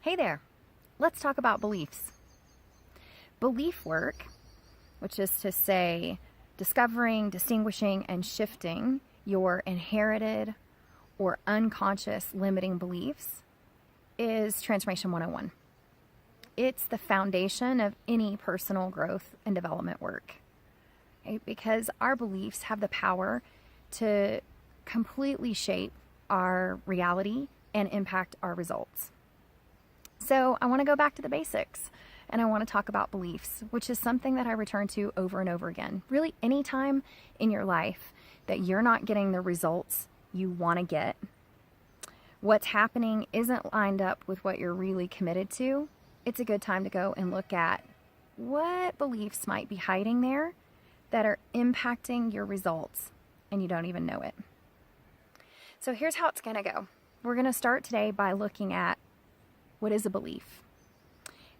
Hey there, let's talk about beliefs. Belief work, which is to say discovering, distinguishing, and shifting your inherited or unconscious limiting beliefs, is Transformation 101. It's the foundation of any personal growth and development work, okay? Because our beliefs have the power to completely shape our reality and impact our results. So I want to go back to the basics and I want to talk about beliefs, which is something that I return to over and over again. Really, anytime in your life that you're not getting the results you want to get, what's happening isn't lined up with what you're really committed to, it's a good time to go and look at what beliefs might be hiding there that are impacting your results and you don't even know it. So here's how it's going to go. We're going to start today by looking at what is a belief?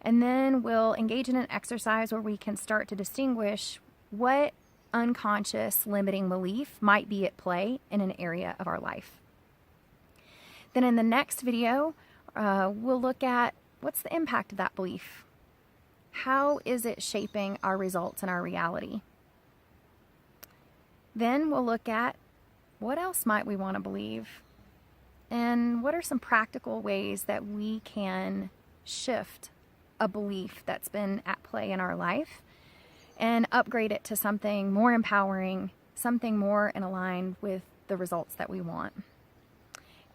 And then we'll engage in an exercise where we can start to distinguish what unconscious limiting belief might be at play in an area of our life. Then in the next video, we'll look at what's the impact of that belief? How is it shaping our results and our reality? Then we'll look at what else might we want to believe? And what are some practical ways that we can shift a belief that's been at play in our life and upgrade it to something more empowering, something more in line with the results that we want?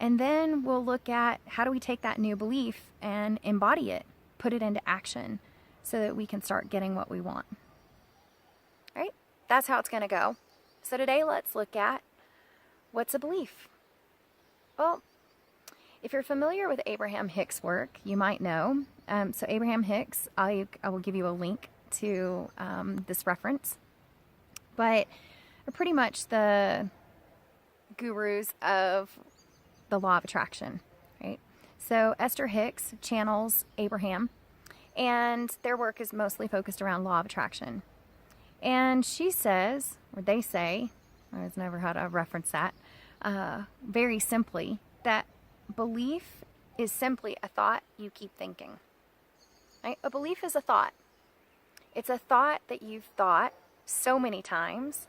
And then we'll look at how do we take that new belief and embody it, put it into action so that we can start getting what we want. All right, that's how it's going to go. So today let's look at what's a belief. Well, if you're familiar with Abraham Hicks' work, you might know. So Abraham Hicks, I will give you a link to this reference, but are pretty much the gurus of the law of attraction, right? So Esther Hicks channels Abraham, and their work is mostly focused around law of attraction. And she says, or they say, I've never had to reference that, very simply, that belief is simply a thought you keep thinking. Right? A belief is a thought. It's a thought that you've thought so many times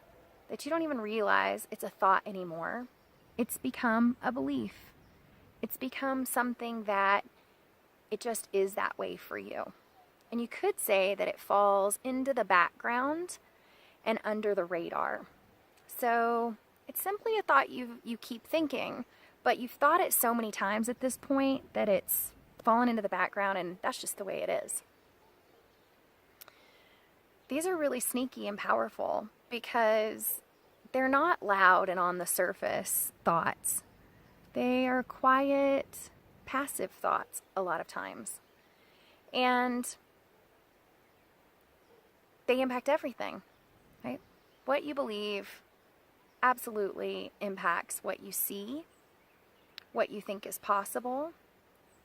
that you don't even realize it's a thought anymore. It's become a belief. It's become something that it just is that way for you. And you could say that it falls into the background and under the radar. So it's simply a thought you keep thinking, but you've thought it so many times at this point that it's fallen into the background, and that's just the way it is. These are really sneaky and powerful because they're not loud and on the surface thoughts. They are quiet, passive thoughts a lot of times. And they impact everything, right? What you believe absolutely impacts what you see, what you think is possible,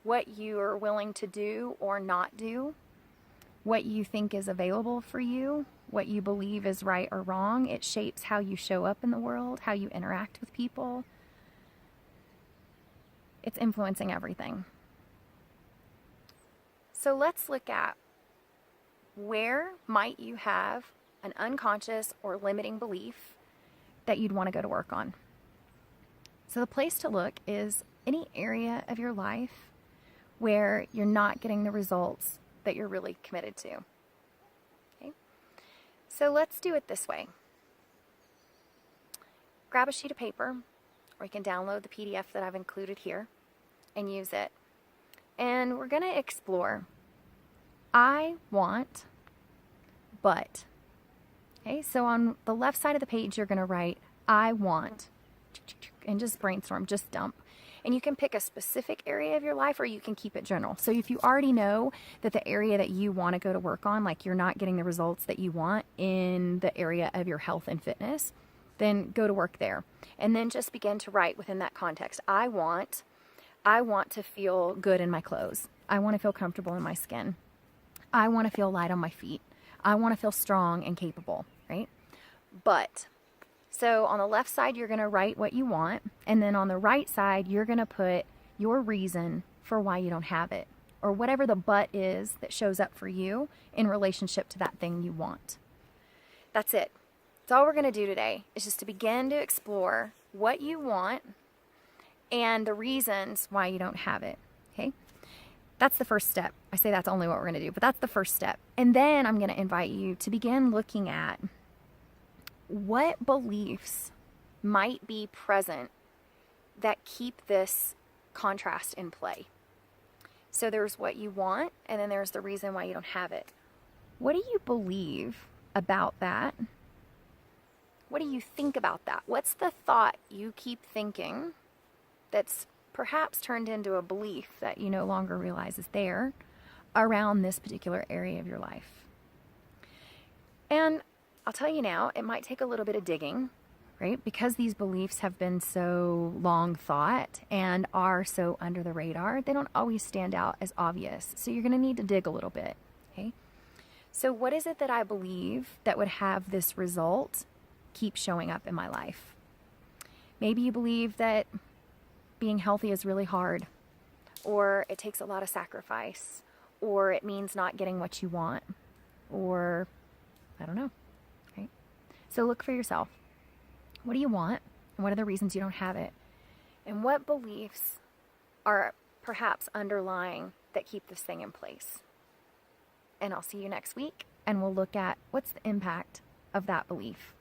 what you are willing to do or not do, what you think is available for you, what you believe is right or wrong. It shapes how you show up in the world, how you interact with people. It's influencing everything. So let's look at where might you have an unconscious or limiting belief that you'd want to go to work on. So the place to look is any area of your life where you're not getting the results that you're really committed to. Okay? So let's do it this way. Grab a sheet of paper, or you can download the PDF that I've included here and use it. And we're going to explore, I want, but. Okay, so on the left side of the page, you're going to write, I want, and just brainstorm, just dump. And you can pick a specific area of your life or you can keep it general. So if you already know that the area that you want to go to work on, like you're not getting the results that you want in the area of your health and fitness, then go to work there. And then just begin to write within that context. I want to feel good in my clothes. I want to feel comfortable in my skin. I want to feel light on my feet. I want to feel strong and capable, right? But, so on the left side, you're going to write what you want. And then on the right side, you're going to put your reason for why you don't have it. or whatever the but is that shows up for you in relationship to that thing you want. That's it. That's all we're going to do today, is just to begin to explore what you want and the reasons why you don't have it. Okay? That's the first step. I say that's only what we're going to do, but that's the first step. And then I'm going to invite you to begin looking at what beliefs might be present that keep this contrast in play. So there's what you want, and then there's the reason why you don't have it. What do you believe about that? What do you think about that? What's the thought you keep thinking that's perhaps turned into a belief that you no longer realize is there around this particular area of your life? And I'll tell you now, it might take a little bit of digging, right? Because these beliefs have been so long thought and are so under the radar, they don't always stand out as obvious. So you're going to need to dig a little bit, okay? So what is it that I believe that would have this result keep showing up in my life? Maybe you believe that being healthy is really hard, or it takes a lot of sacrifice, or it means not getting what you want, or I don't know, right? So look for yourself. What do you want? And what are the reasons you don't have it? And what beliefs are perhaps underlying that keep this thing in place? And I'll see you next week, and we'll look at what's the impact of that belief.